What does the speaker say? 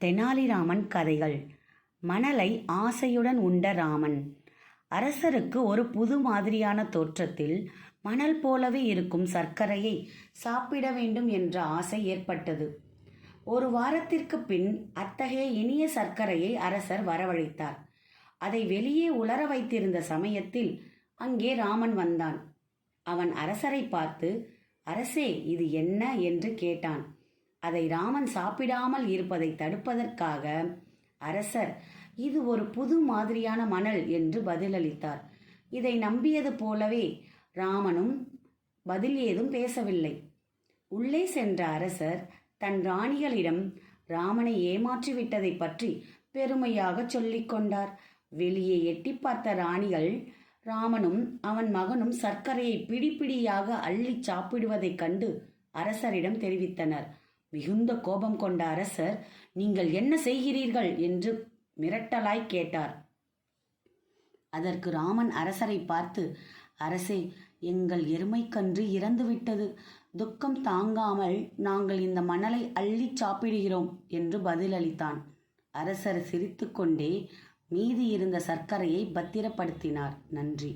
தெனாலிராமன் கதைகள். மணலை ஆசையுடன் உண்ட ராமன். அரசருக்கு ஒரு புது மாதிரியான தோற்றத்தில் மணல் போலவே இருக்கும் சர்க்கரையை சாப்பிட வேண்டும் என்ற ஆசை ஏற்பட்டது. ஒரு வாரத்திற்கு பின் அத்தகைய இனிய சர்க்கரையை அரசர் வரவழைத்தார். அதை வெளியே உலர வைத்திருந்த சமயத்தில் அங்கே ராமன் வந்தான். அவன் அரசரை பார்த்து, அரசே, இது என்ன என்று கேட்டான். அதை ராமன் சாப்பிடாமல் இருப்பதை தடுப்பதற்காக அரசர், இது ஒரு புது மாதிரியான மணல் என்று பதிலளித்தார். இதை நம்பியது போலவே ராமனும் பதில் ஏதும் பேசவில்லை. உள்ளே சென்ற அரசர் தன் ராணிகளிடம் ராமனை ஏமாற்றிவிட்டதை பற்றி பெருமையாக சொல்லிக் கொண்டார். வெளியே எட்டி பார்த்த ராணிகள் ராமனும் அவன் மகனும் சர்க்கரையை பிடிப்பிடியாக அள்ளி சாப்பிடுவதைக் கண்டு அரசரிடம் தெரிவித்தனர். மிகுந்த கோபம் கொண்ட அரசர், நீங்கள் என்ன செய்கிறீர்கள் என்று மிரட்டலாய் கேட்டார். அதற்கு ராமன் அரசரை பார்த்து, அரசே, எங்கள் எருமைக்கன்று இறந்துவிட்டது. துக்கம் தாங்காமல் நாங்கள் இந்த மணலை அள்ளி சாப்பிடுகிறோம் என்று பதிலளித்தான். அரசர் சிரித்துக்கொண்டே மீதி இருந்த சர்க்கரையை பத்திரப்படுத்தினார். நன்றி.